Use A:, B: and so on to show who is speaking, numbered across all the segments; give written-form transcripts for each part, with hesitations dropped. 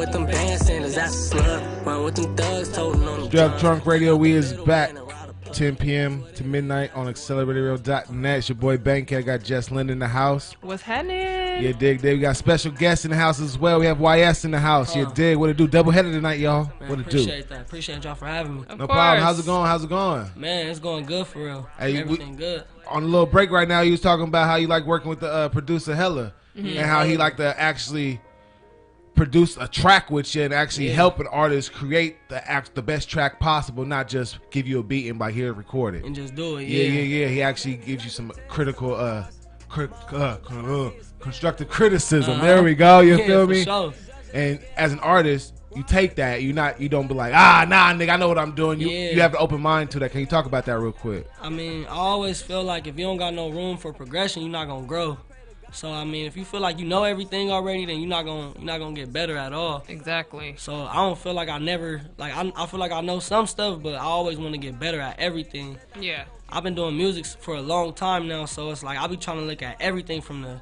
A: with them bandstanders, that's a slug. Run with them thugs, toting on them.
B: Drug Drunk Radio, we is back. 10 p.m. to midnight on AccelerateRadio.net. It's your boy Bankhead. Got Jess Lynn in the house.
C: What's happening?
B: Yeah, dig. We got special guests in the house as well. We have YS in the house. Yeah, dig. What it do? Double header tonight, y'all.
A: Man,
B: what it do?
A: Appreciate that. Appreciate y'all for having me.
B: No problem. How's it going?
A: Man, it's going good for real.
B: Hey,
A: everything good.
B: On a little break right now, you was talking about how you like working with the producer Hella, and how he like to actually produce a track with you and actually help an artist create the best track possible, not just give you a beat and by here record it
A: and just do it.
B: Yeah. He actually gives you some critical constructive criticism. There we go. You feel me?
A: Sure.
B: And as an artist, you take that. You don't be like, nah, nigga, I know what I'm doing. You have an open mind to that. Can you talk about that real quick?
A: I mean, I always feel like if you don't got no room for progression, you're not gonna grow. So I mean, if you feel like you know everything already, then you're not gonna get better at all.
C: Exactly.
A: So I don't feel like I feel like I know some stuff, but I always want to get better at everything.
C: Yeah.
A: I've been doing music for a long time now, so it's like I be trying to look at everything from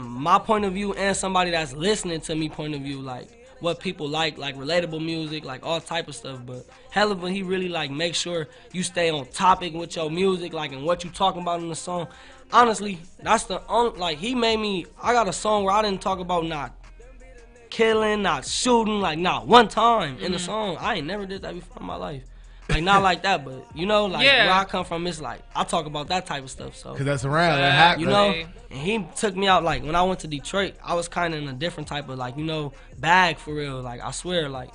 A: my point of view and somebody that's listening to me point of view, like what people like relatable music, like all type of stuff. But hell of he really like make sure you stay on topic with your music, like and what you talking about in the song. Honestly, that's the he made me. I got a song where I didn't talk about not killing, not shooting, like not one time in the song. I ain't never did that before in my life. Like not like that, but you know, like where I come from, it's like I talk about that type of stuff. So
B: cause that's around, that happens.
A: You know. And he took me out, like when I went to Detroit, I was kind of in a different type of bag for real. Like I swear, like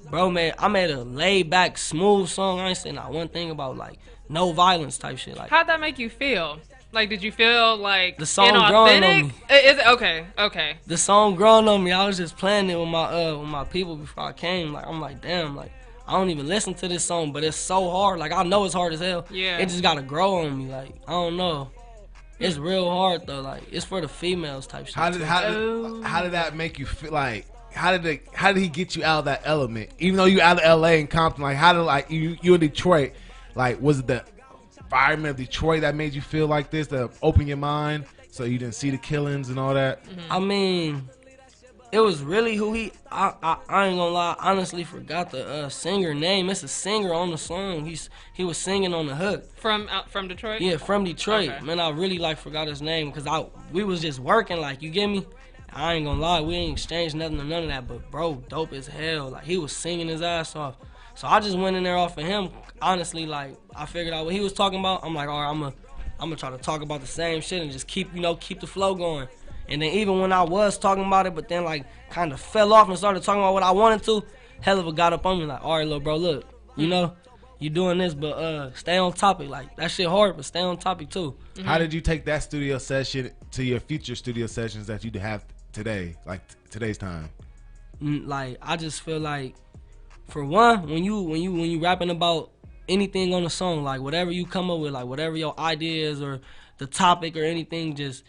A: bro, I made a laid back, smooth song. I ain't saying not one thing about like no violence type shit. Like
C: how'd that make you feel? Like, did you feel like
A: the song growing on me?
C: Is it okay?
A: The song growing on me. I was just playing it with my people before I came. Like I'm like, damn, like I don't even listen to this song, but it's so hard. Like I know it's hard as hell.
C: Yeah.
A: It just gotta grow on me. Like I don't know. It's real hard though. Like it's for the females type shit.
B: How did that make you feel? Like how did he get you out of that element? Even though you out of L.A. and Compton, like how did you in Detroit? Like was it the environment of Detroit that made you feel like this, to open your mind so you didn't see the killings and all that?
A: I mean, it was really who I ain't gonna lie, I honestly forgot the singer name. It's a singer on the song. He was singing on the hook.
C: From Detroit?
A: Yeah, from Detroit.
C: Okay.
A: Man, I really forgot his name because we was just working, like, you get me? I ain't gonna lie, we ain't exchanged nothing or none of that, but bro, dope as hell. Like he was singing his ass off. So I just went in there off of him. Honestly, like I figured out what he was talking about. I'm like, all right, I'm gonna try to talk about the same shit and just keep the flow going. And then even when I was talking about it, but then like kind of fell off and started talking about what I wanted to, hell of a got up on me like, all right, little bro, look, you know, you doing this, but stay on topic. Like that shit hard, but stay on topic too.
B: How did you take that studio session to your future studio sessions that you have today, like today's time?
A: Like I just feel like, for one, when you rapping about anything on the song, like whatever you come up with, like whatever your ideas or the topic or anything, just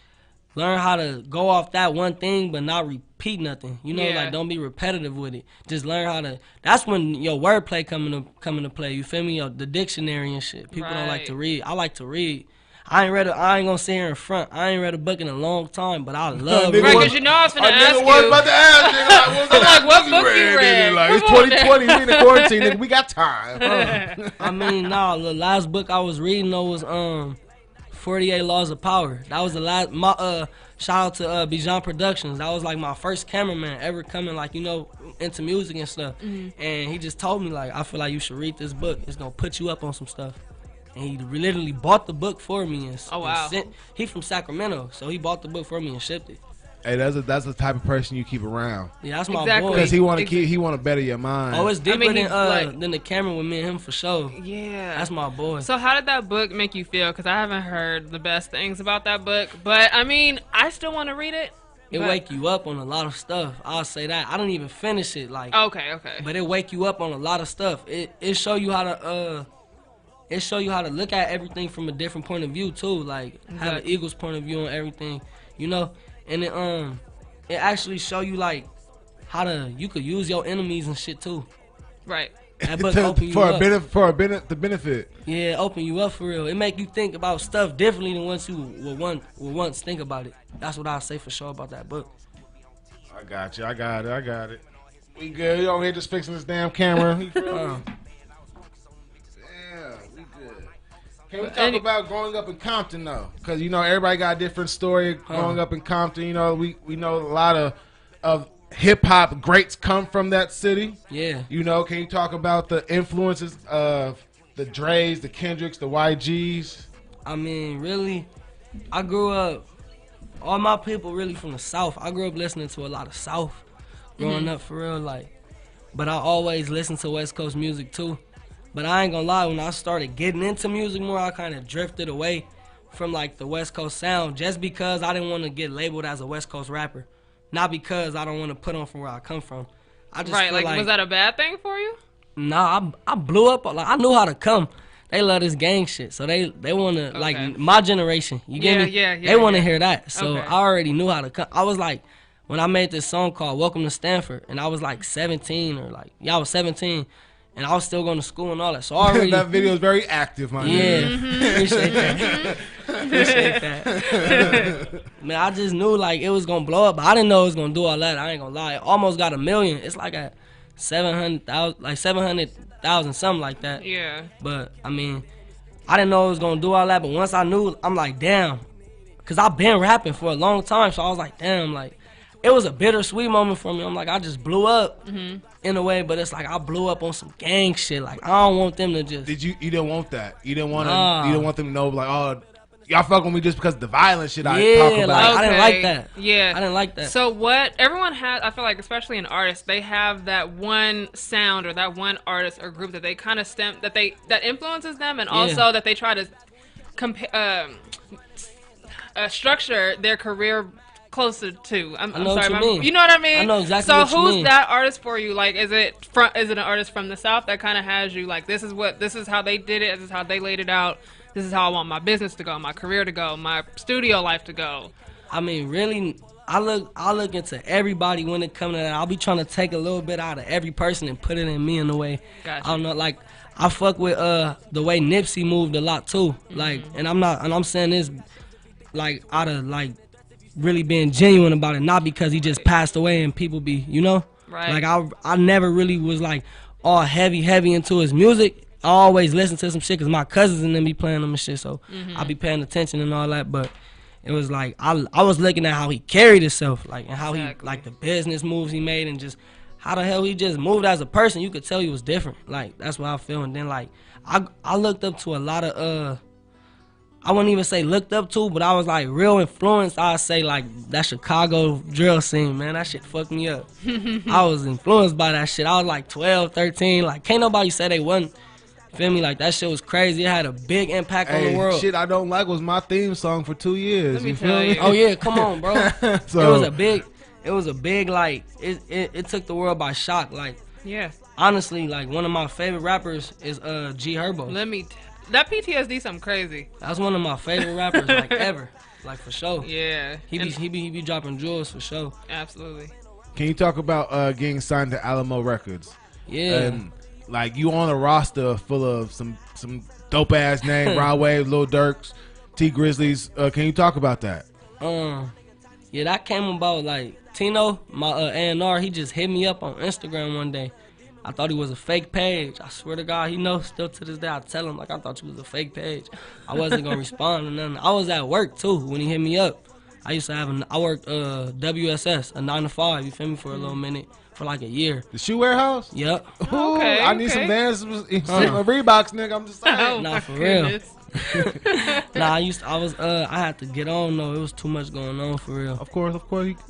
A: learn how to go off that one thing but not repeat nothing. You know, like don't be repetitive with it. Just learn how to. That's when your wordplay come into play. You feel me? The dictionary and shit. People don't like to read. I like to read. I ain't gonna sit here in front. I ain't read a book in a long time, but I love
C: reading. Right, because you know I was finna ask you.
B: I about to ask you.
C: I'm like, what book you read?
B: Like, it's 2020, we in the quarantine, nigga. We got time.
A: I mean, the last book I was reading though was 48 Laws of Power. That was the last. Shout out to Bijan Productions. That was like my first cameraman ever coming, like, you know, into music and stuff. And he just told me, like, I feel like you should read this book. It's gonna put you up on some stuff. And he literally bought the book for me. He from Sacramento, so he bought the book for me and shipped it.
B: Hey, that's the type of person you keep around.
A: Yeah, that's my boy.
B: Because he want to better your mind.
A: Oh, it's deeper than the camera with me and him for sure.
C: Yeah,
A: that's my boy.
C: So how did that book make you feel? Because I haven't heard the best things about that book, but I mean, I still want to read it.
A: It wake you up on a lot of stuff. I'll say that. I don't even finish it, like.
C: Okay.
A: But it wake you up on a lot of stuff. It show you how to look at everything from a different point of view too. Like have an Eagles point of view on everything, you know. And it actually show you like you could use your enemies and shit too.
C: Right.
A: That book open you up.
B: The benefit.
A: Yeah, open you up for real. It make you think about stuff differently than once you would once think about it. That's what I'll say for sure about that book.
B: I got you. I got it. We good. You over here just fixing this damn camera. You feel me? Yeah, we good. Can we talk about growing up in Compton though? Because you know everybody got a different story growing up in Compton. You know we know a lot of hip hop greats come from that city.
A: Yeah.
B: You know, can you talk about the influences of the Dre's, the Kendricks, the YGs?
A: I mean, really, I grew up. All my people really from the South. I grew up listening to a lot of South growing up for real, like. But I always listened to West Coast music too. But I ain't gonna lie, when I started getting into music more, I kind of drifted away from like the West Coast sound just because I didn't want to get labeled as a West Coast rapper. Not because I don't want to put on from where I come from. I just
C: right,
A: feel
C: like was that a bad thing for you?
A: Nah, I blew up. Like I knew how to come. They love this gang shit, so they want to like my generation. You get me?
C: Yeah.
A: They want to hear that. So
C: Okay.
A: I already knew how to come. I was like, when I made this song called "Welcome to Stanford," and I was like 17 or like I was 17, and I was still going to school and all that. So I already
B: That video is very active, my
A: yeah, appreciate that. Appreciate that. Man, I just knew like it was gonna blow up, but I didn't know it was gonna do all that. I ain't gonna lie. It almost got 1 million. It's like at 700,000, like 700,000, something like that.
C: Yeah.
A: But I mean, I didn't know it was gonna do all that. But once I knew, I'm like, damn, cause I've been rapping for a long time. So I was like, damn, like it was a bittersweet moment for me. I'm like, I just blew up in a way, but it's like I blew up on some gang shit. Like I don't want them to just.
B: You didn't want that. You didn't want
A: Nah.
B: You didn't want them to know like, oh, y'all fuck with me just because of the violent shit I
A: Yeah,
B: talk about.
A: like, I didn't like
C: Okay.
A: that.
C: Yeah.
A: I didn't like that.
C: So what everyone has, I feel like, especially in artists, they have that one sound or that one artist or group that they kind of that influences them, and also that they try to structure their career closer to. I'm
A: know
C: sorry,
A: what you mean.
C: you know what I mean?
A: I know exactly
C: so
A: what you
C: who's
A: mean.
C: that artist for you? Like, is it an artist from the South that kind of has you like, this is how they did it, this is how they laid it out, this is how I want my business to go, my career to go, my studio life to go?
A: I mean, really, I look into everybody when it comes to that. I'll be trying to take a little bit out of every person and put it in me in a way.
C: Gotcha.
A: I don't know, like I fuck with the way Nipsey moved a lot too. Like, and I'm saying this like out of like really being genuine about it, not because he just passed away and people be, you know,
C: Right.
A: like I never really was like all heavy into his music. I always listen to some shit because my cousins and them be playing them and shit, so I be paying attention and all that. But it was like I was looking at how he carried himself, like, and how he like the business moves he made, and just how the hell he just moved as a person. You could tell he was different. Like that's what I feel. And then like I looked up to a lot of I wouldn't even say looked up to, but I was like real influenced. I'd say like that Chicago drill scene, man. That shit fucked me up. I was influenced by that shit. I was like 12, 13. Like can't nobody say they wasn't. Feel me? Like that shit was crazy. It had a big impact on the world.
B: Shit I Don't Like was my theme song for 2 years.
C: Let me
B: you
C: tell
B: feel me?
C: you.
A: Oh yeah, come on, bro.
B: So,
A: It was a big like it took the world by shock. Like
C: Yeah.
A: honestly, like one of my favorite rappers is G Herbo.
C: That PTSD something crazy.
A: That's one of my favorite rappers like ever. Like for sure.
C: Yeah.
A: He be dropping jewels for sure.
C: Absolutely.
B: can you talk about getting signed to Alamo Records?
A: Yeah.
B: And like you on a roster full of some dope ass name, Rod Wave, Lil Durks, T Grizzlies. Can you talk about that?
A: Yeah, that came about like Tino, my A&R, he just hit me up on Instagram one day. I thought he was a fake page. I swear to God, he knows still to this day. I tell him like I thought you was a fake page. I wasn't gonna respond or nothing. I was at work too when he hit me up. I used to have I worked WSS, a 9 to 5. You feel me, for a little minute, for like a year.
B: The shoe warehouse?
A: Yep.
B: Ooh,
C: Okay,
B: I need
C: okay.
B: some Vans, some Reeboks, nigga. I'm just saying.
C: Oh,
A: Nah,
C: my
A: for real.
C: goodness.
A: Nah, I had to get on though. It was too much going on for real.
B: Of course.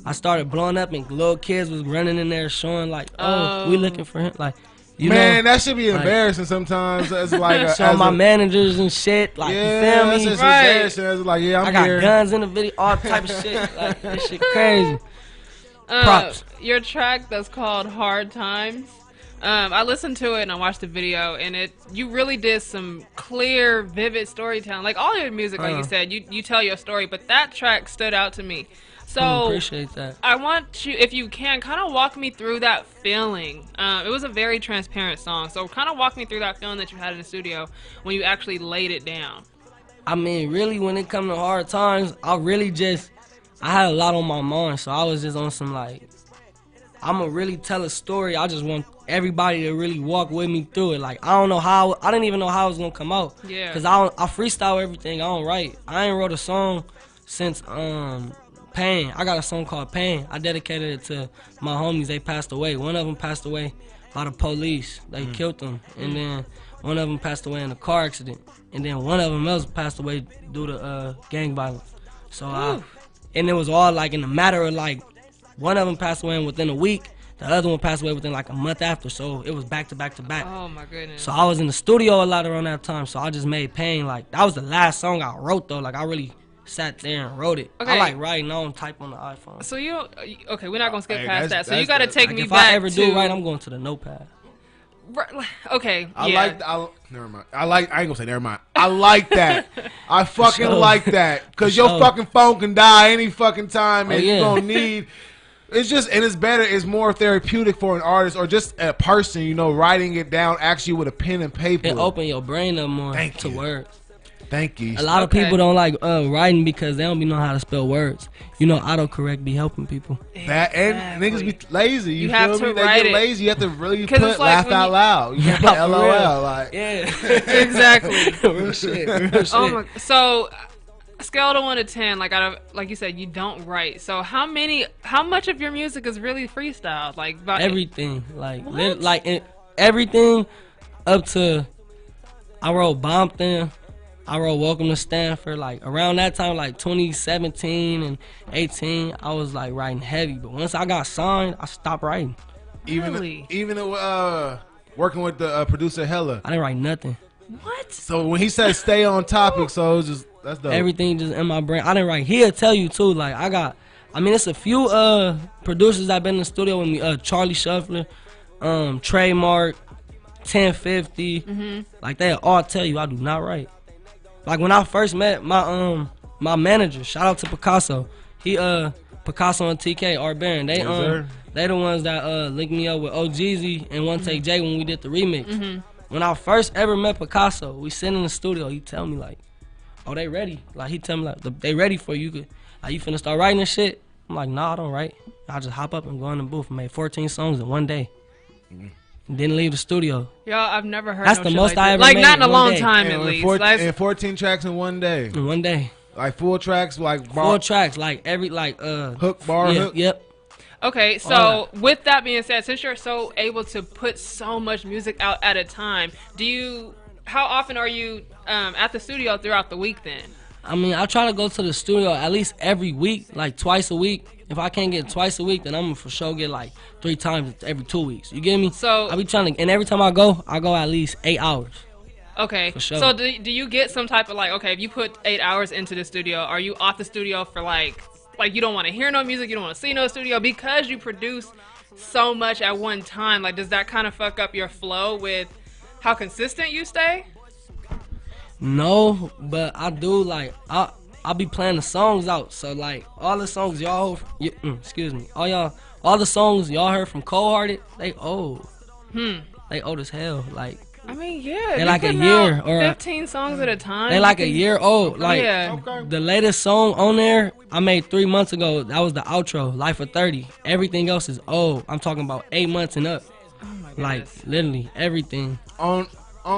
A: I started blowing up and little kids was running in there showing like, oh, we looking for him. Like, you
B: Man,
A: know,
B: that should be embarrassing sometimes. As like
A: showing my managers and shit. Like,
B: yeah,
A: you feel
B: that's
A: me?
B: just
C: Right.
B: embarrassing. It's like, yeah,
A: I
B: I'm
A: got
B: here.
A: guns in the video, all type of shit. Like, this shit crazy. Props.
C: Your track that's called Hard Times. I listened to it and I watched the video, and you really did some clear, vivid storytelling. Like all your music, like you said, you tell your story, but that track stood out to me. So
A: Appreciate that.
C: I want you, if you can, kind of walk me through that feeling. It was a very transparent song, so kind of walk me through that feeling that you had in the studio when you actually laid it down.
A: I mean, really, when it come to hard times, I had a lot on my mind, so I was just on some like, I'ma really tell a story. I just want everybody to really walk with me through it. Like, I didn't even know how it was gonna come out.
C: Yeah.
A: Cause I freestyle everything. I don't write. I ain't wrote a song since Pain. I got a song called Pain. I dedicated it to my homies. They passed away. One of them passed away by the police. They killed them, and then one of them passed away in a car accident, and then one of them else passed away due to gang violence. So and it was all like in a matter of like, one of them passed away within a week, the other one passed away within like a month after. So it was back to back to back.
C: Oh my goodness.
A: So I was in the studio a lot around that time. So I just made Pain. Like, that was the last song I wrote though. Like, I really sat there and wrote it.
C: Okay.
A: I like writing. I don't type on the iPhone.
C: So you don't. Okay, we're not gonna skip
B: Hey,
C: past that. So you
B: that's
C: gotta take
A: Like,
C: me
A: if
C: back
A: I ever
C: to.
A: do write, I'm going to the notepad.
C: Okay.
B: I
C: yeah.
B: never mind. I ain't gonna say never mind. I like that. I fucking
A: sure.
B: like that. Cause
A: For
B: your
A: sure.
B: fucking phone can die any fucking time, and
A: Oh, yeah.
B: you gonna need. It's just, and it's better. It's more therapeutic for an artist or just a person, you know, writing it down actually with a pen and paper.
A: It open your brain up more
B: Thank
A: to
B: you.
A: words.
B: Thank you.
A: A lot of
C: Okay.
A: people don't like writing because they don't be know how to spell words. You know, autocorrect be helping people.
B: That and niggas be lazy. You,
C: You
B: feel
C: have
B: me?
C: to
B: They
C: write
B: get
C: it.
B: lazy. You have to really
C: 'Cause
B: put
C: it's like
B: laugh
C: when
B: out
C: you-
B: loud. You can't
A: Yeah,
B: put
A: for
B: LOL.
A: real.
B: Like
A: Yeah.
C: Exactly.
A: Real shit. Real shit.
C: Oh my. So, scale to 1 to 10. Like you said, you don't write. So how much of your music is really freestyle? Like about
A: Everything. Like,
C: What?
A: everything up to, I wrote Compton. I wrote Welcome to Stanford. Like, around that time, like 2017 and 18, I was like writing heavy. But once I got signed, I stopped writing.
C: Really?
B: even working with the producer Hella.
A: I didn't write nothing.
C: What?
B: So when he said stay on topic, so it was just that's dope.
A: Everything just in my brain. I didn't write. He'll tell you too. Like, it's a few producers that been in the studio with me. Charlie Shuffler, Trademark, 1050. Like, they all tell you I do not write. Like, when I first met my manager, shout out to Picasso. He Picasso and TK, Art Baron. They the ones that linked me up with OGZ and One Take J when we did the remix. When I first ever met Picasso, we sit in the studio. He tell me like, "Oh, they ready?" Like, he tell me like, "They ready for you? You finna start writing this shit?" I'm like, "Nah, I don't write. I just hop up and go in the booth and made 14 songs in one day. Didn't leave the studio.
C: Y'all, I've never heard.
A: That's
C: no
A: the
C: shit
A: most
C: like
A: I
C: that.
A: ever
C: Like,
A: made
C: not in a
A: in one
C: long
A: day.
C: time at
B: And
C: least.
B: 14 tracks in one day.
A: In one day,
B: Like full tracks, like
A: full tracks, like
B: hook, bar,
A: yeah,
B: hook.
A: Yep.
C: Okay, so with that being said, since you're so able to put so much music out at a time, how often are you at the studio throughout the week then?
A: I mean, I try to go to the studio at least every week, like twice a week. If I can't get twice a week, then I'm gonna for sure get like 3 times every 2 weeks. You get me?
C: So
A: I be trying to, and every time I go at least 8 hours.
C: okay,
A: For sure.
C: so do you get some type of like, okay, if you put 8 hours into the studio, are you off the studio for like you don't want to hear no music, you don't want to see no studio because you produce so much at one time? Like, does that kind of fuck up your flow with how consistent you stay?
A: No, but I do like I be playing the songs out. So like all the songs all the songs y'all heard from Cold Hearted, they old. They old as hell. Like,
C: I mean, yeah,
A: They
C: you're
A: like a
C: putting
A: year
C: out
A: or
C: 15 songs at a time.
A: they like a year old. Like,
C: Yeah.
A: the latest song on there I made 3 months ago. That was the outro, Life of 30. Everything else is old. I'm talking about 8 months and up.
C: Oh my
A: Like,
C: goodness.
A: literally everything.
B: On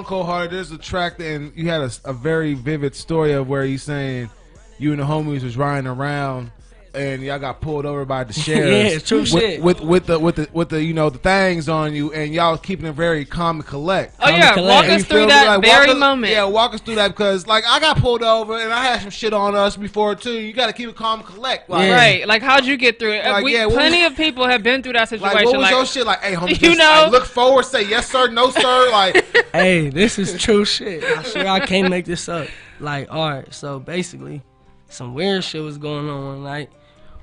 B: Cold Hearted, there's a track that, and you had a very vivid story of where you saying you and the homies was riding around and y'all got pulled over by the sheriff.
A: Yeah, true shit.
B: With the you know the things on you, and y'all was keeping it very calm and collect.
C: Oh yeah,
A: collect.
C: walk
B: And
C: us
B: you
C: through
B: feel me?
C: that
B: Like,
C: very
B: walk us-
C: moment.
B: Yeah, walk us through that because like I got pulled over and I had some shit on us before too. You got to keep it calm and collect. Like,
A: Yeah.
C: Right, like how'd you get through it?
B: Like, yeah, what
C: Plenty of people have been through that situation.
B: Like what was your shit? Like, hey, homie,
C: You
B: just,
C: know?
B: like, look forward, say yes sir, no sir. Like,
A: Hey, this is true shit. I swear I can't make this up. Like, alright, so basically, some weird shit was going on one night.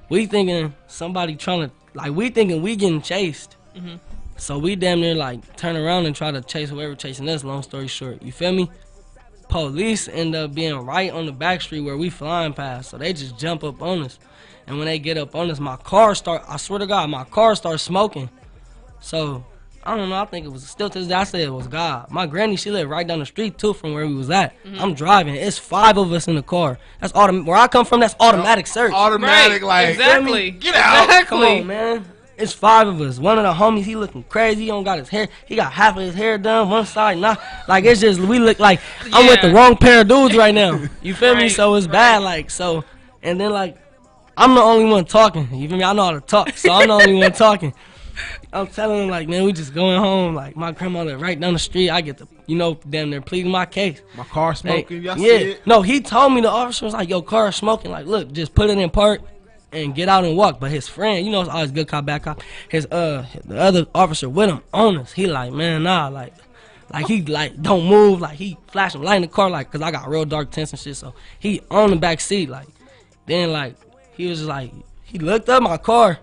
A: We thinking somebody trying to, like, we thinking we getting chased. So we damn near, like, turn around and try to chase whoever chasing us, long story short. You feel me? Police end up being right on the back street where we flying past. So they just jump up on us. And when they get up on us, I swear to God, my car starts smoking. So, I don't know, I think it was still to this day, I said it was God. My granny, she lived right down the street too from where we was at. I'm driving, it's 5 of us in the car. That's where I come from, that's automatic search.
B: automatic,
C: Right,
B: like,
C: exactly.
B: get out.
C: Exactly.
A: Come on, man. It's 5 of us. One of the homies, he looking crazy. He don't got his hair. He got half of his hair done, one side not. Like, it's just, we look like I'm with the wrong pair of dudes right now. You feel me? So it's bad, like, so. And then, like, I'm the only one talking. You feel me? I know how to talk, so I'm the only one talking. I'm telling him, like, man, we just going home. Like, my grandmother right down the street. I get to, you know, damn near pleading my case.
B: My car smoking. Y'all see
A: Yeah.
B: it?
A: No, he told me, the officer was like, yo, car smoking. Like, look, just put it in park and get out and walk. But his friend, you know, it's always good cop, bad cop. The other officer with him on us. He like, man, nah, like he like don't move. Like he flashing light in the car, like, cause I got real dark tints and shit. So he on the back seat, like. Then like he was just like he looked up my car,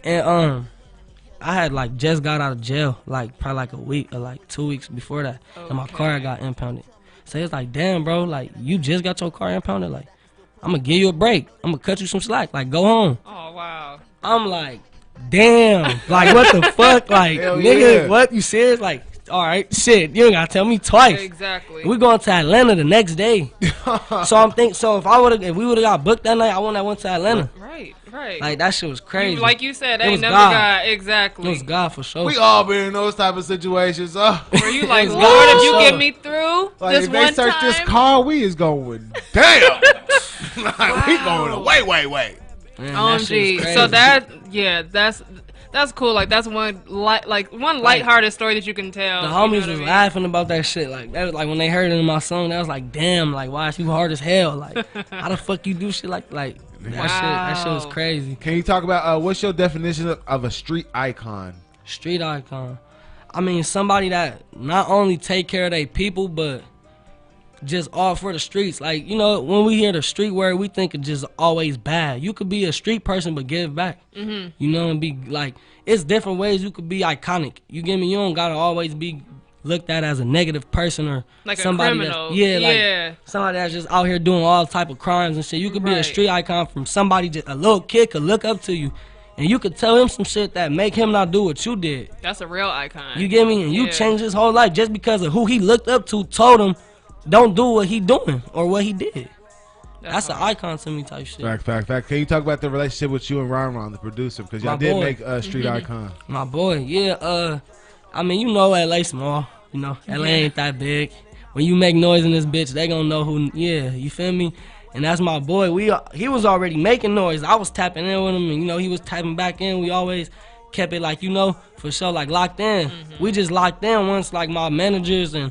A: and I had like just got out of jail, like probably like a week or like 2 weeks before that, and my car got impounded. So it's like, damn, bro, like you just got your car impounded, like. I'm gonna give you a break. I'm gonna cut you some slack. Like, go home.
C: Oh, wow.
A: I'm like, damn. Like, what the fuck? Like,
B: Hell
A: nigga,
B: yeah.
A: what? You serious? Like, all right, shit. You ain't gotta tell me twice.
C: Exactly.
A: We going to Atlanta the next day. So if we would've got booked that night, I wouldn't have went to Atlanta.
C: Right.
A: Like, that shit was crazy.
C: Like you said,
A: It
C: ain't
A: was
C: never
A: God.
C: got exactly.
A: It was God for sure.
B: We all been in those type of situations.
C: Were you like,
A: It was
C: Lord,
A: God
C: if you
A: for
C: get
A: sure.
C: me through
B: Like,
C: this
B: if they
C: one
B: search
C: time?
B: this car, we is going down. Like, we going away.
A: Man, that shit
C: OMG.
A: was crazy.
C: So that's cool. Like that's one lighthearted story that you can tell.
A: The
C: you know
A: homies
C: what I
A: was
C: mean?
A: laughing about that shit. Like that was like when they heard it in my song, that was like, damn, like why is you hard as hell? Like how the fuck you do shit like that shit was crazy.
B: Can you talk about what's your definition of a street icon?
A: Street icon. I mean somebody that not only take care of their people but just all for the streets. Like, you know, when we hear the street word, we think it's just always bad. You could be a street person but give back. You know, and be like, it's different ways you could be iconic. You get me? You don't gotta always be looked at as a negative person or
C: Like
A: somebody
C: a criminal.
A: like somebody that's just out here doing all type of crimes and shit. You could be a
C: Right.
A: street icon from somebody, just a little kid could look up to you and you could tell him some shit that make him not do what you did.
C: That's a real icon.
A: You get me? And you
C: Yeah.
A: change his whole life just because of who he looked up to told him don't do what he doing or what he did. That's an
C: hard.
A: icon to me type shit.
B: Fact. Can you talk about the relationship with you and Ron, the producer? Because y'all
A: My
B: did
A: boy.
B: make a street icon.
A: My boy, yeah, I mean, you know LA small. You know, LA ain't that big. When you make noise in this bitch, they gonna know who, yeah, you feel me? And that's my boy. He was already making noise. I was tapping in with him, and, you know, he was tapping back in. We always kept it, like, you know, for sure, like, locked in. We just locked in once, like, my managers and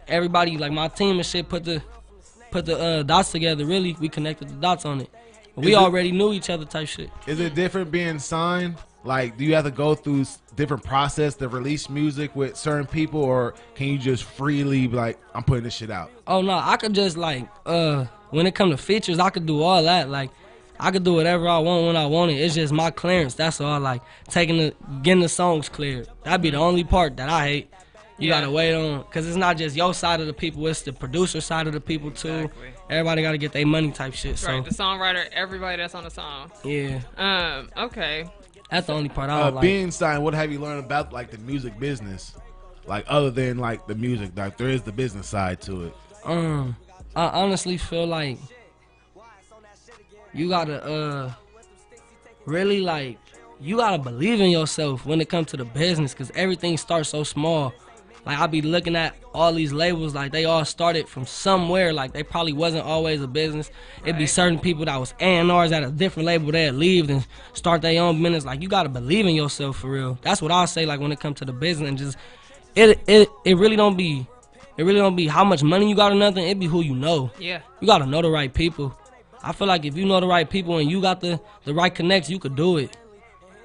A: everybody, like, my team and shit put the dots together, really. We connected the dots on it. We already knew each other type shit.
B: Is it different being signed? Like, do you have to go through different process to release music with certain people, or can you just freely be like, I'm putting this shit out?
A: Oh, no, I could just, like, when it come to features, I could do all that. Like, I could do whatever I want when I want it. It's just my clearance. That's all. Like, getting the songs cleared. That'd be the only part that I hate. You gotta wait on, because it's not just your side of the people, it's the producer side of the people, too.
C: Exactly.
A: Everybody gotta get their money type shit, so.
C: Right, the songwriter, everybody that's on the song.
A: Yeah,
C: Okay.
A: that's the only part I don't like.
B: Being signed, what have you learned about, like, the music business? Like, other than, like, the music, like, there is the business side to it.
A: I honestly feel like you gotta really, like, you gotta believe in yourself when it comes to the business, because everything starts so small. Like, I be looking at all these labels, like, they all started from somewhere. Like, they probably wasn't always a business. It'd be certain people that was A&Rs at a different label that'd leave and start their own business. Like, you gotta believe in yourself for real. That's what I say, like, when it comes to the business. And just, it really don't be how much money you got or nothing. It be who you know.
C: Yeah.
A: You gotta know the right people. I feel like if you know the right people and you got the right connects, you could do it.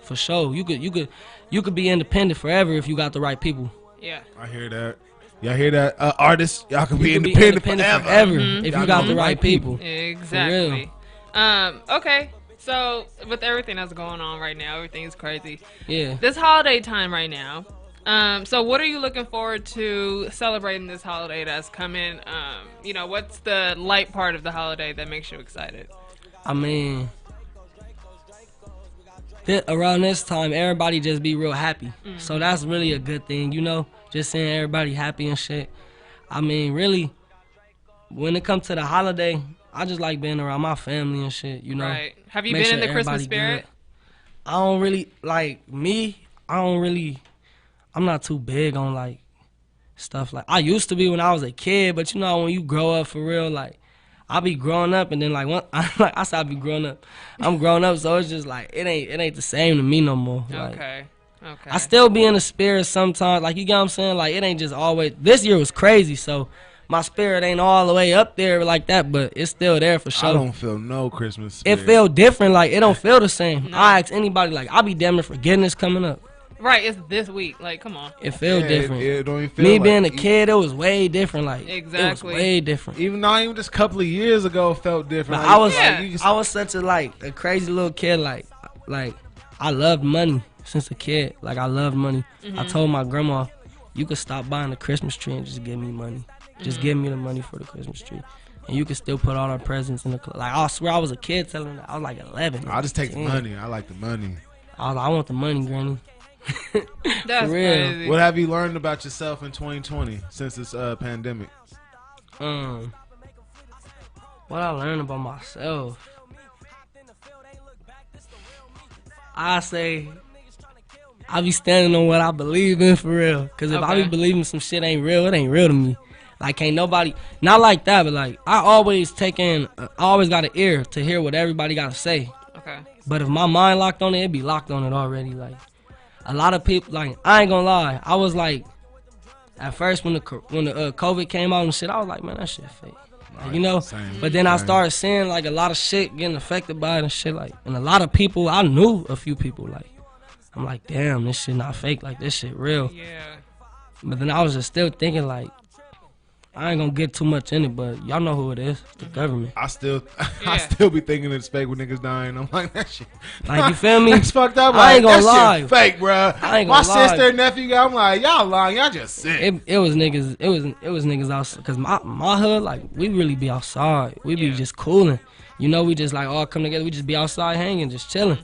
A: For sure. You could be independent forever if you got the right people.
C: Yeah.
B: I hear that. Y'all hear that? Artists, y'all can be
A: You could
B: independent forever.
A: if
B: Y'all
A: you got
B: know
A: the right people.
C: Exactly. Okay. So with everything that's going on right now, everything's crazy.
A: Yeah.
C: This holiday time right now. So what are you looking forward to celebrating this holiday that's coming? You know, what's the light part of the holiday that makes you excited?
A: I mean, around this time, everybody just be real happy. So that's really a good thing, you know? Just seeing everybody happy and shit. I mean, really, when it comes to the holiday, I just like being around my family and shit, you know?
C: Right. Have you
A: Make
C: been in
A: sure
C: the Christmas
A: everybody
C: spirit?
A: I don't really like me. I'm not too big on like stuff like I used to be when I was a kid. But you know when you grow up for real, like I be growing up and then like I said I be growing up. I'm growing up, so it's just like it ain't the same to me no more. Like,
C: Okay.
A: I still be in the spirit sometimes. Like you get what I'm saying. Like it ain't just always. This year was crazy, so my spirit ain't all the way up there like that, but it's still there for sure.
B: I don't feel no Christmas spirit.
A: It feel different. Like it don't feel the same. No. I ask anybody. Like I be damn near forgetting it's coming up.
C: Right, it's this week. Like, come on.
A: It feel different.
B: It don't even feel
A: me
B: like
A: being a kid, it was way different. Like
C: exactly,
A: it was way different.
B: Even just a couple of years ago, felt different.
A: Like, I was such a crazy little kid. Like I loved money since a kid. Like I loved money. I told my grandma, you could stop buying the Christmas tree and just give me money. Just give me the money for the Christmas tree. And you can still put all our presents in the like I swear I was a kid telling her. I was like 11.
B: I just take the money. I like the money.
A: I want the money, Granny.
C: That's crazy.
B: What have you learned about yourself in 2020 since this pandemic?
A: What I learned about myself, I say I be standing on what I believe in for real. Cause if I be believing some shit ain't real, it ain't real to me. Like ain't nobody, not like that, but like I always got an ear to hear what everybody gotta say.
C: Okay.
A: But if my mind locked on it, it be locked on it already. Like a lot of people, like I ain't gonna lie, I was like, at first when the COVID came out and shit, I was like, man, that shit fake. Like, you know. But then I started seeing like a lot of shit getting affected by it and shit. Like, and a lot of people, I knew a few people. Like, I'm like, damn, this shit not fake. Like this shit real.
C: Yeah.
A: But then I was just still thinking like, I ain't gonna get too much in it, but y'all know who it is, the government.
B: I still be thinking it's fake when niggas dying. I'm like, that shit.
A: Like, you feel me?
B: That's fucked up.
A: I ain't gonna
B: that
A: lie.
B: Shit fake, bro.
A: I ain't gonna lie.
B: My sister and nephew, I'm like, y'all lying. Y'all just sick.
A: It was niggas. It was niggas outside. Cause my hood, like, we really be outside. We be just cooling. You know, we just like all come together. We just be outside hanging, just chilling.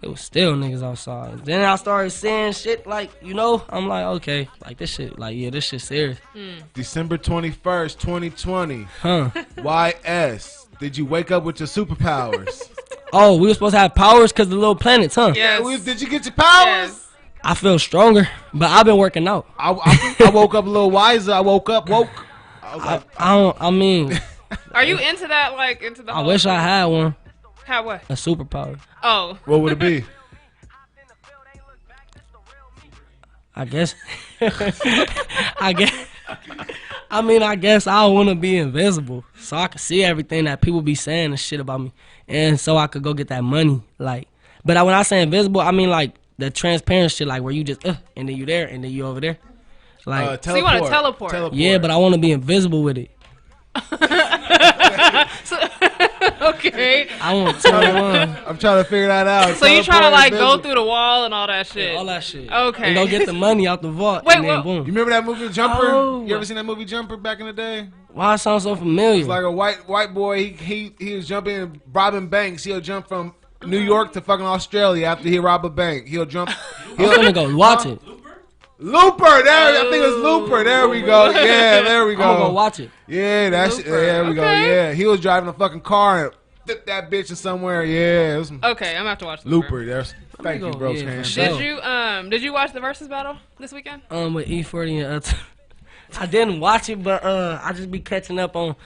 A: It was still niggas outside. Then I started seeing shit like, you know, I'm like, okay, like this shit, like, yeah, this shit serious.
B: December 21st, 2020.
A: Huh.
B: YS, did you wake up with your superpowers?
A: Oh, we were supposed to have powers because the little planets, huh?
C: Yes.
B: Did you get your powers?
C: Yes.
A: I feel stronger, but I've been working out.
B: I woke up a little wiser. I woke. I was like,
A: I mean.
C: Are you into that, like, into the
A: I wish I had one.
C: Have what?
A: A superpower.
C: Oh.
B: What would it be?
A: I guess. I guess I want to be invisible so I can see everything that people be saying and shit about me, and so I could go get that money. Like, but when I say invisible, I mean like the transparent shit, like where you just and then you there and then you over there. Like,
C: so you want to teleport?
A: Yeah, but I want to be invisible with it.
C: Okay.
A: I want to.
B: I'm trying to figure that out.
C: So you trying to like go through the wall and all that shit?
A: Yeah, all that shit.
C: Okay.
A: And go get the money out the vault.
C: Wait,
A: and then boom.
B: You remember that movie Jumper?
A: Oh.
B: You ever seen that movie Jumper back in the day?
A: Why it sounds so familiar?
B: It's like a white boy. He was jumping, robbing banks. He'll jump from New York to fucking Australia after he rob a bank. He'll jump.
A: I'm gonna go watch it.
B: Looper, there. I think it was Looper. There we go. Yeah, there we go.
A: I'm gonna go watch it.
B: Yeah, that's there we go. Yeah, he was driving a fucking car and flipped that bitch in somewhere. Yeah, it was
C: Okay, I'm gonna have to watch
B: Looper. There's thank you, bro.
A: Yeah,
C: Did you watch the versus battle this weekend?
A: With E40 and I didn't watch it, but I just be catching up on.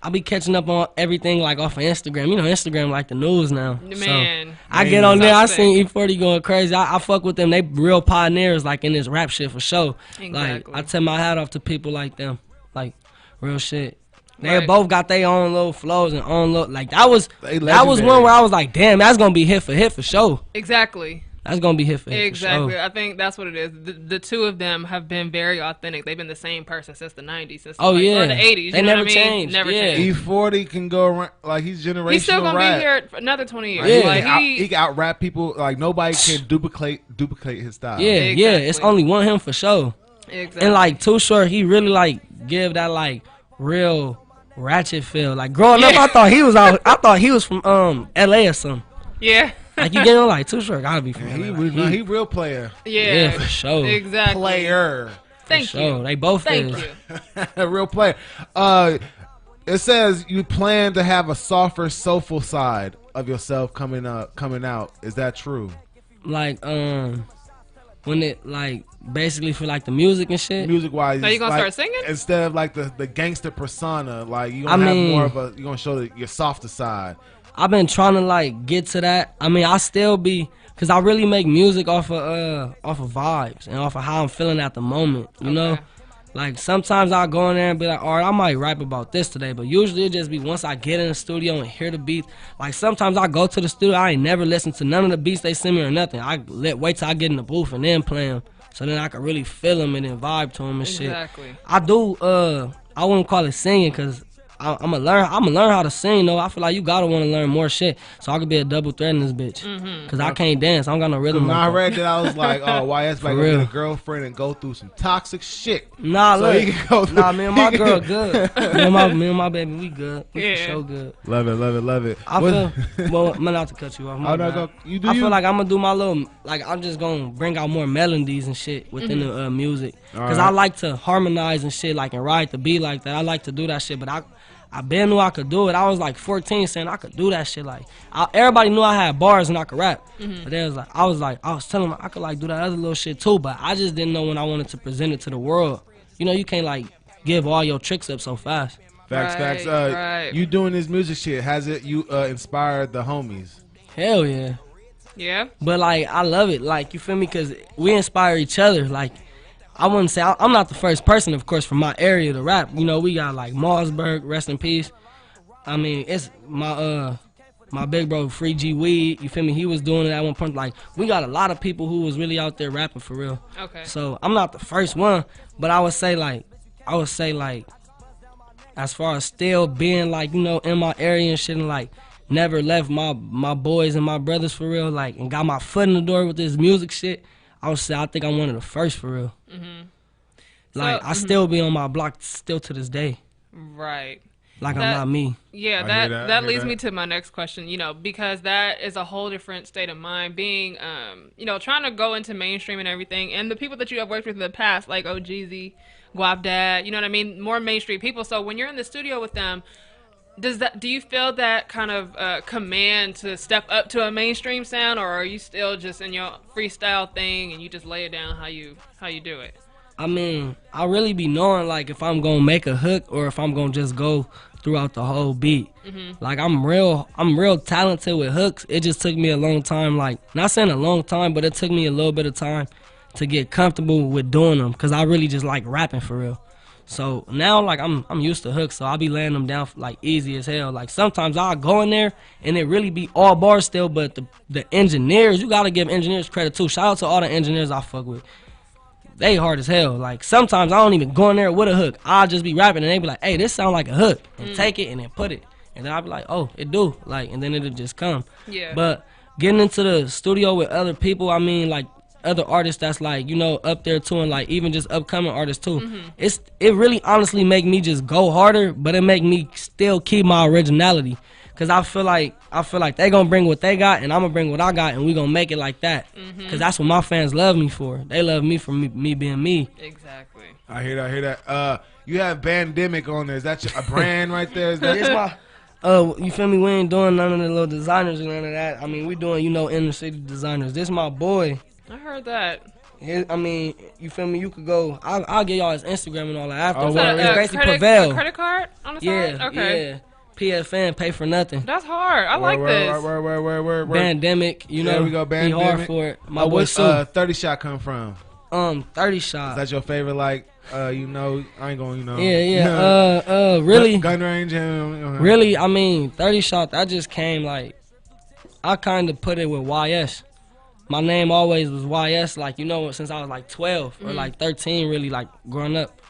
A: I be catching up on everything like off of Instagram. You know, Instagram like the news now.
C: Man,
A: so I get on there. I seen E40 going crazy. I fuck with them. They real pioneers like in this rap shit for sure.
C: Exactly.
A: Like I tip my hat off to people like them. Like real shit. They both got their own little flows and own little like that was one where I was like, damn, that's gonna be hit for sure.
C: Exactly.
A: That's gonna be hit for sure.
C: Exactly. I think that's what it is. The two of them have been very authentic. They've been the same person since the 90s. Since or the 80s.
A: They never changed.
C: Never
A: changed.
B: E40 can go around like he's generational.
C: He's still gonna
B: rap.
C: be here for another 20 years.
A: Yeah.
C: Like,
B: He can out rap people. Like nobody can duplicate his style.
A: Yeah,
C: Exactly.
A: yeah. It's only one him for sure.
C: Exactly.
A: And like Too Short, he really like give that like real ratchet feel. Like growing up, I thought he was out. I thought he was from LA or something.
C: Yeah.
A: Like you get him like Too Short gotta be from LA.
B: He real player.
C: Yeah.
A: For sure.
C: Exactly.
B: Player.
C: Thank you.
A: They both
C: Thank
A: is.
C: you.
B: A real player. It says you plan to have a softer, soulful side of yourself coming out. Is that true?
A: Like when it like basically for like the music and shit.
B: Music wise,
C: So you gonna start singing
B: instead of like the gangster persona? Like you
A: I
B: gonna have
A: mean,
B: more of a, you gonna show your softer side.
A: I've been trying to like get to that. I mean, I still be, cause I really make music off of vibes and off of how I'm feeling at the moment. You know, like sometimes I'll go in there and be like, all right, I might rap about this today, but usually it just be once I get in the studio and hear the beats. Like sometimes I go to the studio, I ain't never listened to none of the beats they send me or nothing. I wait till I get in the booth and then play them, so then I can really feel them and then vibe to them and shit.
C: Exactly.
A: I do. I wouldn't call it singing, cause I'm gonna learn how to sing though. I feel like you gotta want to learn more shit, so I could be a double threat in this bitch. Cause I can't dance. I don't got no rhythm.
B: When
A: like
B: I
A: that.
B: read that, I was like, oh, YS
A: For
B: like
A: real.
B: get a girlfriend and go through some toxic shit.
A: Nah,
B: So
A: look.
B: he can go through-
A: Nah, me and my girl good. me and my baby, we good. We for sure good.
B: Love it, love it, love it.
A: I feel. Well, man, not to cut you off. My
B: Oh, no,
A: bad.
B: go. You do
A: I
B: you.
A: feel like I'm gonna do my little. Like I'm just gonna bring out more melodies and shit within the music. Cause I
B: Alright.
A: like to harmonize and shit, like and ride the beat like that. I like to do that shit, but I been knew I could do it. I was like 14 saying I could do that shit. Like everybody knew I had bars and I could rap. But they was like, I was telling them I could like do that other little shit too. But I just didn't know when I wanted to present it to the world. You know, you can't like give all your tricks up so fast.
B: Facts, facts.
C: Right.
B: You doing this music shit, has it inspired the homies?
A: Hell yeah.
C: Yeah.
A: But like I love it. Like you feel me? Cause we inspire each other. Like I wouldn't say I'm not the first person, of course, from my area to rap. You know, we got like Mossberg, rest in peace. I mean, it's my big bro, Free G Weed. You feel me? He was doing it at one point. Like we got a lot of people who was really out there rapping for real.
C: Okay.
A: So I'm not the first one, but I would say like, as far as still being like, you know, in my area and shit, and like never left my boys and my brothers for real, like, and got my foot in the door with this music shit. I would say I think I'm one of the first for real. Like
C: So-
A: I still be on my block still to this day.
C: Right.
A: Like
C: That-
A: I'm not me.
C: Yeah,
B: I
C: that
B: hear that, I hear
C: leads
B: that.
C: me to my next question, you know, because that is a whole different state of mind being, you know, trying to go into mainstream and everything. And the people that you have worked with in the past, like OGZ, Guap Dad, you know what I mean? More mainstream people. So when you're in the studio with them, do you feel that kind of command to step up to a mainstream sound, or are you still just in your freestyle thing and you just lay it down how you do it?
A: I mean, I really be knowing like if I'm gonna make a hook or if I'm gonna just go throughout the whole beat. Like I'm real talented with hooks. It just took me a long time, like not saying a long time, but it took me a little bit of time to get comfortable with doing them, cause I really just like rapping for real. So now like I'm used to hooks, so I'll be laying them down like easy as hell. Like sometimes I'll go in there and it really be all bars still, but the engineers, you gotta give engineers credit too. Shout out to all the engineers I fuck with. They hard as hell. Like sometimes I don't even go in there with a hook. I'll just be rapping and they be like, hey, this sound like a hook, and take it and then put it. And then I'll be like, oh, it do. Like, and then it'll just come.
C: Yeah.
A: But getting into the studio with other people, I mean, like other artists that's like, you know, up there too, and like even just upcoming artists too. It really honestly make me just go harder, but it make me still keep my originality. Cause I feel like they gonna bring what they got, and I'm gonna bring what I got, and we gonna make it like that. Cause that's what my fans love me for. They love me for me being me.
C: Exactly.
B: I hear that. I hear that. You have Bandemic on there. Is that a brand right there? Is that
A: It's my, you feel me? We ain't doing none of the little designers or none of that. I mean, we doing, you know, inner city designers. This my boy.
C: I heard that.
A: I mean, you feel me? You could go. I'll get y'all his Instagram and all that after.
B: Oh,
A: but
B: well,
A: it's basically
C: credit,
A: Prevail.
C: a credit card on the
A: Yeah,
C: side? Okay.
A: yeah. PFN, pay for nothing.
C: That's hard. I like this.
B: Word.
A: Pandemic, you know.
B: There we go,
A: Be hard
B: Bandemic.
A: for it. My
B: Oh,
A: boy
B: what's
A: Sue.
B: 30 Shot come from?
A: 30
B: Is
A: shot.
B: that your favorite? Like, you know, I ain't going, you know.
A: Yeah. Really,
B: Gun range. And,
A: really. I mean, 30 shot. That just came like. I kind of put it with YS. My name always was YS. Like, you know, since I was like 12 or like 13, really, like growing up.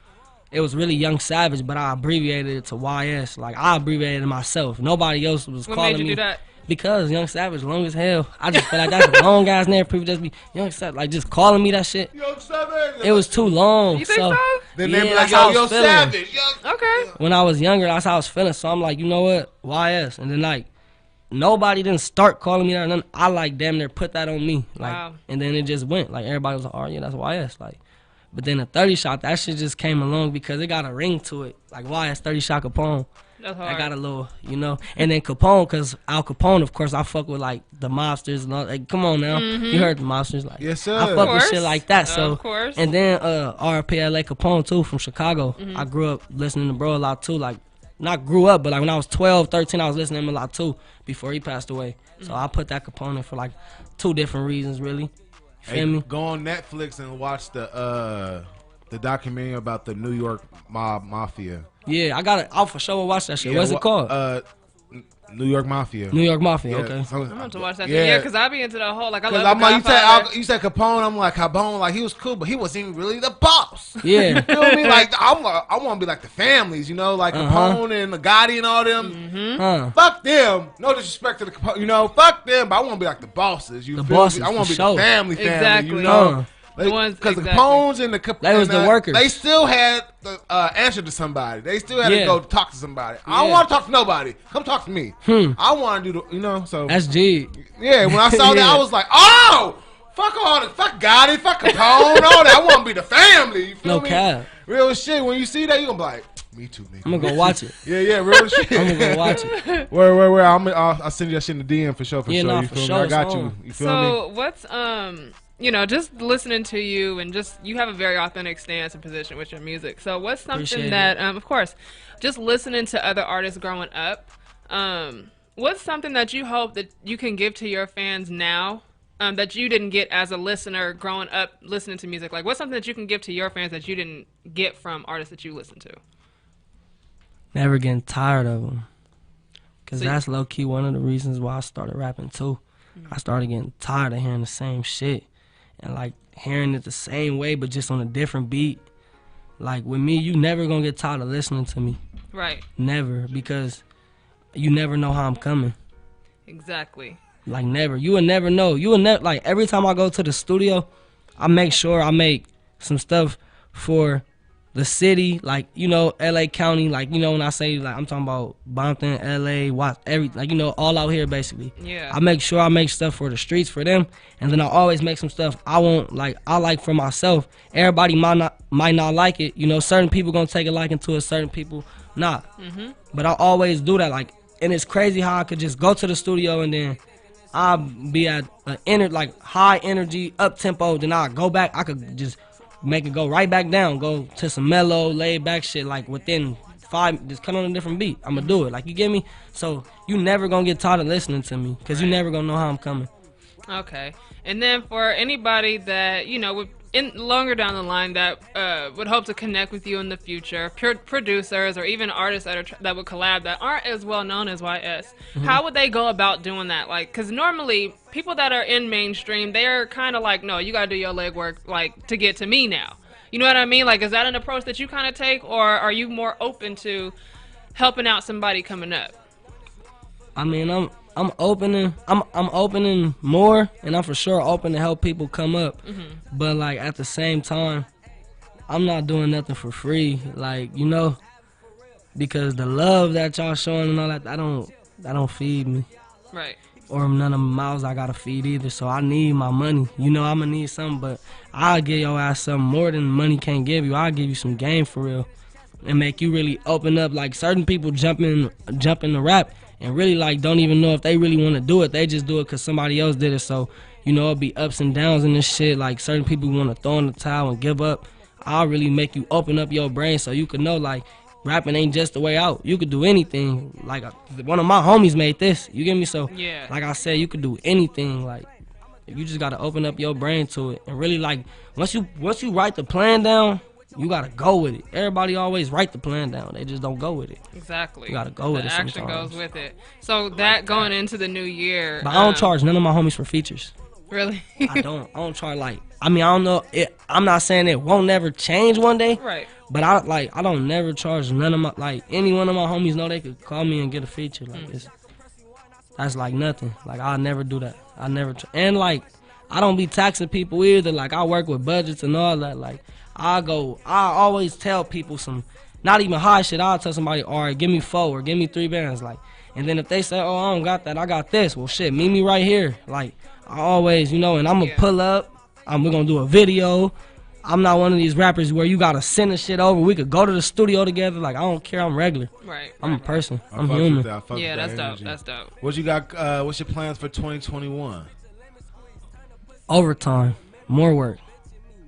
A: It was really Young Savage, but I abbreviated it to YS. Like, I abbreviated it myself. Nobody else was
C: What
A: calling
C: made you
A: me.
C: do that?
A: Because Young Savage, long as hell. I just feel like that's a long ass name. People just be Young Savage, like just calling me that shit.
B: Yo, Savage.
A: It was too long.
C: You think so?
B: Then
A: yeah,
B: they be like,
A: that's how I
B: yo,
A: was feeling.
B: Savage. Yo.
C: Okay.
A: When I was younger, that's how I was feeling. So I'm like, you know what? YS. And then like, nobody didn't start calling me that. And then I like damn near put that on me. Like,
C: Wow.
A: and then it just went. Like everybody was like, oh yeah, that's YS. Like, but then the 30 shot, that shit just came along because it got a ring to it. Like YS 30 shot Capone.
C: That's hard.
A: I got a little, you know. And then Capone, because Al Capone, of course, I fuck with, like, the mobsters and all. Like, come on now. You heard the mobsters. Like,
B: Yes, sir.
A: I fuck with shit like that. So,
C: of course.
A: and then RPLA Capone, too, from Chicago. I grew up listening to bro a lot, too. Like, not grew up, but, like, when I was 12, 13, I was listening to him a lot, too, before he passed away. So I put that Capone in for, like, 2 different reasons, really. Feel me?
B: Go on Netflix and watch the documentary about the New York mafia.
A: Yeah, I'll for sure watch that shit. What's it called?
B: New York Mafia.
A: New York Mafia,
B: Yeah,
A: okay.
B: so-
C: I'm going to watch that.
B: Yeah.
C: Yeah, because I be into the whole, like, I
B: Cause
C: love
B: I'm
C: the
B: like,
C: Godfather.
B: you said Capone. I'm like Capone. Like he was cool, but he wasn't even really the boss.
A: Yeah.
B: You feel me? Like I want to be like the families. You know, like Capone and the Gotti and all them. Fuck them. No disrespect to the Capone. You know, fuck them. But I want to be like the bosses. You
A: The
B: feel
A: bosses,
B: me? I want to
A: for
B: be
A: sure.
B: the family.
C: Exactly.
B: You know.
C: The ones-
B: Because the
C: exactly.
B: Capones and the
A: They was the workers.
B: They still had the answer to somebody. They still had to
A: Yeah.
B: go talk to somebody. I don't
A: Yeah.
B: want to talk to nobody. Come talk to me. I want to do the, you know. So
A: That's G.
B: yeah, when I saw that,
A: Yeah.
B: I was like, oh, fuck all the, fuck Gotti, fuck Capone, all that. I want to be the family. You feel
A: No
B: me?
A: cap.
B: Real shit. When you see that, you gonna be like, me too, nigga.
A: I'm gonna go watch it.
B: Yeah, real shit.
A: I'm gonna go watch it.
B: Where? I'll send you that shit in the DM for sure.
A: Yeah,
B: sure.
A: nah,
B: You
A: for
B: feel
A: sure,
B: me? I got
A: it's
B: you.
A: on.
B: You feel
C: So
B: me?
C: what's you know, just listening to you and just you have a very authentic stance and position with your music. So what's something
A: Appreciate
C: that of course, just listening to other artists growing up, what's something that you hope that you can give to your fans now that you didn't get as a listener growing up listening to music? Like what's something that you can give to your fans that you didn't get from artists that you listen to?
A: Never getting tired of them. Because
C: So you-
A: that's low-key one of the reasons why I started rapping, too. I started getting tired of hearing the same shit. And, like, hearing it the same way, but just on a different beat. Like, with me, you never gonna get tired of listening to me.
C: Right.
A: Never. Because you never know how I'm coming.
C: Exactly.
A: Like, never. You will never know. You will never, like, every time I go to the studio, I make sure I make some stuff for the city, like, you know, LA County, like, you know, when I say, like, I'm talking about Compton, LA, like, you know, all out here, basically.
C: Yeah.
A: I make sure I make stuff for the streets for them, and then I always make some stuff I like for myself. Everybody might not like it, you know, certain people gonna take a liking to it, certain people not. But I always do that, like, and it's crazy how I could just go to the studio and then I'll be at high energy, up tempo, then I'll go back, I could just make it go right back down, go to some mellow, laid back shit, like within 5, just cut on a different beat. I'ma do it, like, you get me? So you never gonna get tired of listening to me, cause you never gonna know how I'm coming.
C: Okay. And then for anybody that, you know, longer down the line that would hope to connect with you in the future, producers or even artists that would collab that aren't as well known as YS, how would they go about doing that? Like, because normally people that are in mainstream, they're kind of like, no, you got to do your legwork, like, to get to me now. You know what I mean? Like, is that an approach that you kind of take, or are you more open to helping out somebody coming up?
A: I mean, I'm opening more, and I'm for sure open to help people come up. But, like, at the same time, I'm not doing nothing for free, like, you know, because the love that y'all showing and all that don't feed me,
C: Right.
A: or none of the mouths I gotta feed either. So I need my money. You know, I'm gonna need something, but I'll give your ass something more than money can't give you. I'll give you some game for real, and make you really open up. Like, certain people jump in the rap and really, like, don't even know if they really want to do it. They just do it because somebody else did it. So, you know, it'll be ups and downs in this shit. Like, certain people want to throw in the towel and give up. I'll really make you open up your brain so you can know, like, rapping ain't just the way out. You could do anything. Like, one of my homies made this. You get me? So,
C: Yeah.
A: like I said, you could do anything. Like, you just got to open up your brain to it. And really, like, once you write the plan down, you gotta go with it. Everybody always write the plan down. They just don't go with it.
C: Exactly.
A: You gotta go with
C: the
A: it
C: action
A: sometimes.
C: goes with it. So that going into the new year.
A: But I don't charge none of my homies for features.
C: Really?
A: I don't charge, like, I mean, I don't know. I'm not saying it won't never change one day.
C: Right.
A: But I don't never charge none of my, like, any one of my homies know they could call me and get a feature. Like, that's like nothing. Like, I'll never do that. I never, and, like, I don't be taxing people either. Like, I work with budgets and all that. Like, I always tell people some, not even high shit. I'll tell somebody, all right, give me 4 or give me 3 bands. Like, and then if they say, oh, I don't got that, I got this. Well, shit, meet me right here. Like, I always, you know, and I'm going to pull up. We're going to do a video. I'm not one of these rappers where you gotta send the shit over. We could go to the studio together. Like, I don't care. I'm regular.
C: Right.
A: I'm a person.
B: I
A: I'm
B: fucks
A: human.
B: with that. I fucks
C: Yeah,
B: with
C: that's
B: that
C: dope.
B: energy.
C: That's dope.
B: What you got? What's your plans for 2021?
A: Overtime. More work.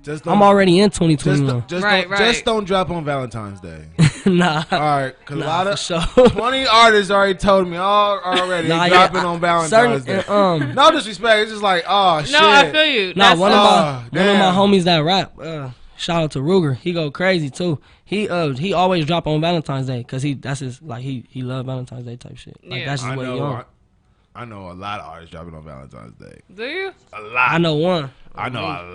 B: Just
A: I'm already in 2021.
B: Just don't drop on Valentine's Day.
A: Nah.
B: All right, because a lot of
A: for sure.
B: 20 artists already told me already
A: Nah,
B: they
A: yeah,
B: dropping on Valentine's Day. No disrespect, it's just like, oh shit.
C: No, I feel you.
A: Nah,
C: That's
A: one of my
B: damn.
A: homies that rap. Shout out to Ruger. He go crazy too. He always drop on Valentine's Day because that's his like he love Valentine's Day type shit. Like
C: Yeah.
A: that's just what he on.
B: I know a lot of artists dropping on Valentine's Day.
C: Do you?
B: A lot.
A: I know one.
B: I know a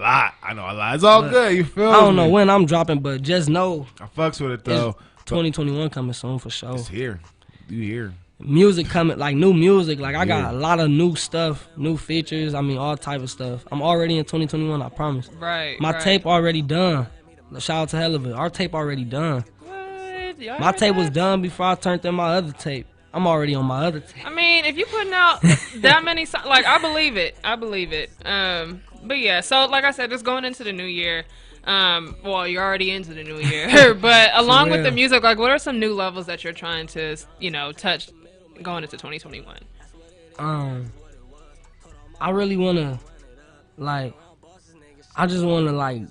B: lot. It's all good. You feel me?
A: I don't know when I'm dropping, but just know
B: I fucks with it though.
A: 2021 coming soon for sure.
B: It's here. You here?
A: Music coming, like new music. Like I got a lot of new stuff, new features. I mean, all type of stuff. I'm already in 2021. I promise.
C: Right.
A: My
C: right.
A: tape already done. Shout out to Hell of It. Our tape already done.
C: What? Y'all
A: My
C: heard
A: tape was
C: that?
A: done before I turned in my other tape. I'm already on my other tape.
C: I mean, if you putting out that many songs, like I believe it. But yeah, so like I said, just going into the new year. Well, you're already into the new year, but along with the music, like, what are some new levels that you're trying to, touch going into 2021?
A: I really wanna, like, I just wanna like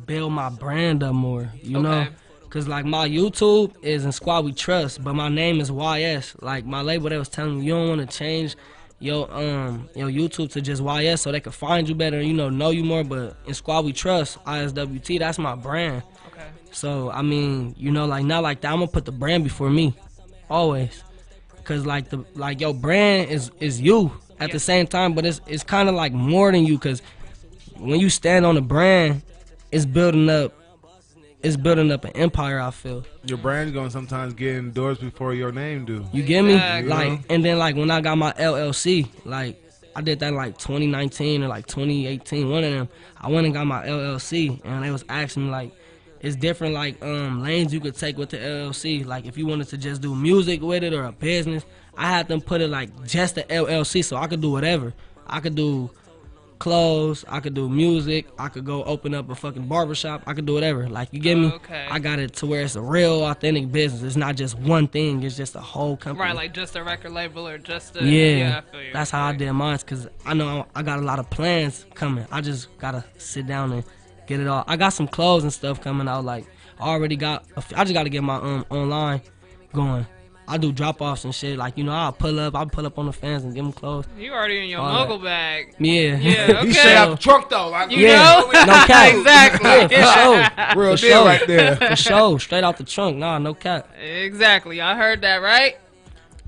A: build my brand up more, you know. Cause like my YouTube is in Squad We Trust, but my name is YS. Like my label, they was telling me you don't want to change your YouTube to just YS so they can find you better, and, know you more. But in Squad We Trust, ISWT, that's my brand.
C: Okay.
A: So I mean, like not like that. I'm gonna put the brand before me, always. Cause like your brand is you at the same time, but it's kind of like more than you. Cause when you stand on the brand, it's building up an empire, I feel.
B: Your brand's gonna sometimes get endorsed before your name do.
A: You get me?
C: Exactly.
A: Like, and then like when I got my LLC, like I did that in like 2019 or like 2018, one of them. I went and got my LLC, and they was asking me like, it's different like lanes you could take with the LLC. Like if you wanted to just do music with it or a business, I had them put it like just the LLC, so I could do whatever. I could do clothes, I could do music, I could go open up a fucking barbershop, I could do whatever. Like, you get me?
C: Okay.
A: I got it to where it's a real authentic business. It's not just one thing, it's just a whole company.
C: Right, like just a record label or just a...
A: Yeah,
C: I feel you.
A: that's how I did mine, because I know I got a lot of plans coming. I just gotta sit down and get it all. I got some clothes and stuff coming out. Like, I just gotta get my online going. I do drop-offs and shit. Like, I'll pull up on the fans and give them clothes.
C: You already in your
A: all
C: mogul bag.
A: Yeah.
C: Yeah, okay.
B: He straight out the trunk though. Like,
C: You know?
A: No cap.
C: Exactly.
A: Yeah, for sure.
B: real
A: For
B: deal
A: sure.
B: right there.
A: For sure. Straight out the trunk. Nah, no cap.
C: Exactly. I heard that, right?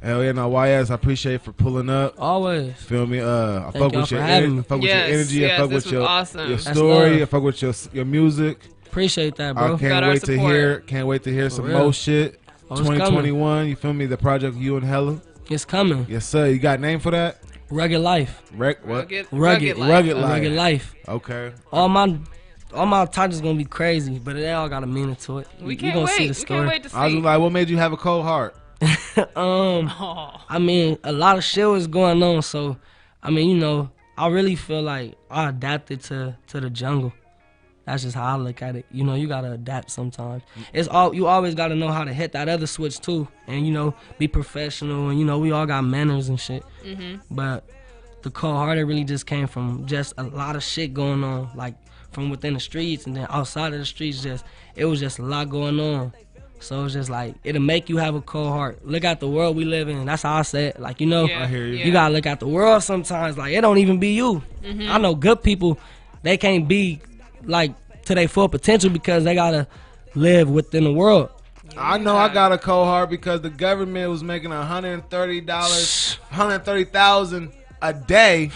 B: Hell yeah, no, YS, I appreciate you for pulling up.
A: Always.
B: Feel me? I
A: Thank
B: fuck
A: y'all
B: with
A: for
B: your
A: having me.
B: I fuck with your
C: Yes,
B: energy.
C: yes,
B: I fuck
C: this
B: with
C: was awesome.
B: your
A: That's
B: story.
A: love.
B: I fuck with your music.
A: Appreciate that,
B: I
A: bro.
C: Got
B: can't
C: our
B: wait to
C: support.
B: hear some
A: real.
B: more shit.
A: Oh, it's
B: 2021, you feel me? The project You and Hella.
A: It's coming.
B: Yes, sir. You got a name for that?
A: Rugged life.
B: What?
C: Rugged
A: Rugged
C: life.
B: Rugged life.
A: Rugged life.
B: Okay.
A: All my titles gonna be crazy, but they all got a meaning to it.
C: We
A: You
C: can't
A: gonna
C: wait.
A: see the
C: We
A: story.
C: can't wait to see.
B: I was like, what made you have a cold heart?
C: Oh.
A: I mean, a lot of shit was going on, so I mean, I really feel like I adapted to the jungle. That's just how I look at it. You gotta adapt sometimes. You always gotta know how to hit that other switch too, and be professional. And we all got manners and shit. But the cold hearted really just came from just a lot of shit going on, like from within the streets and then outside of the streets. It was just a lot going on. So it's just like it'll make you have a cold heart. Look at the world we live in. That's how I say it. Like
C: Yeah,
B: I hear you.
C: yeah.
A: you gotta look at the world sometimes. Like it don't even be you. I know good people, they can't be like to their full potential because they gotta live within the world.
B: I know I got a cold heart because the government was making $130,000 a day,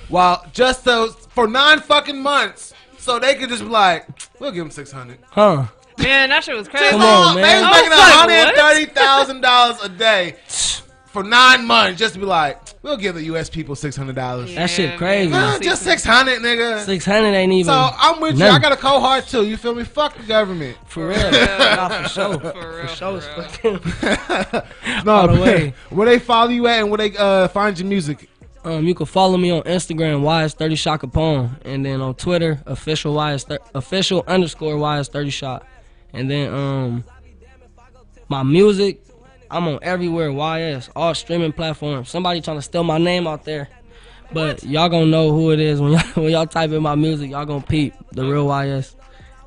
B: while just for 9 fucking months, so they could just be like, we'll give them 600.
A: Huh?
C: Man, that shit was crazy.
A: Come on, man.
B: They was
C: I
B: making
C: was like,
B: $130,000 a day for 9 months, just to be like, we'll give the U.S. people $600.
A: That shit crazy.
C: man.
B: Just 600, nigga.
A: 600 ain't even.
B: So I'm with you.
A: nothing.
B: I got a cold heart too. You feel me? Fuck the government.
A: For real. Nah, for sure.
C: For real,
A: For sure.
C: for real.
B: No,
A: All the way.
B: Where they follow you at and where they find your music?
A: You can follow me on Instagram, YS30shotcapone, and then on Twitter, official _YS30 shot. And then my music, I'm on everywhere, YS, all streaming platforms. Somebody trying to steal my name out there, but y'all gonna know who it is when y'all type in my music. Y'all gonna peep the real YS.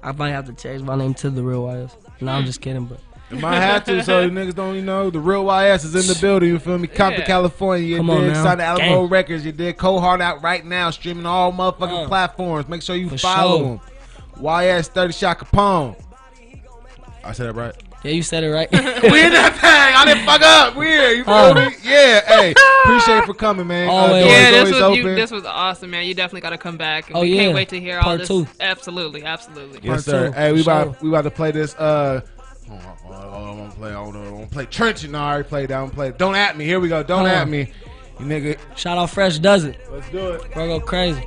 A: I might have to change my name to the real YS. No, I'm just kidding, but.
B: You might have to, so you niggas don't, the real YS is in the building, you feel me? Compton, California, you
A: Come on,
B: did.
A: man.
B: Sign to Alamo Records, you did. Cold Hard out right now, streaming all motherfucking platforms. Make sure you follow him. YS30 Shot Capone. I said it right?
A: Yeah, you said it right.
B: We in that thing. I didn't fuck up. We here. You feel me? Yeah. Hey, appreciate you for coming, man.
A: Always.
C: This was awesome, man. You definitely got to come back.
A: Oh,
C: we
A: yeah.
C: can't wait to hear all
A: Part
C: this.
A: two.
C: Absolutely.
B: Yes,
A: Part
B: sir.
A: two,
B: Hey, we
A: for
B: about to play this. I want to play Trench. No, I already played that. Don't at me. Here we go. Don't at me. You nigga.
A: Shout out Fresh Does It.
B: Let's do it.
A: Bro, go crazy.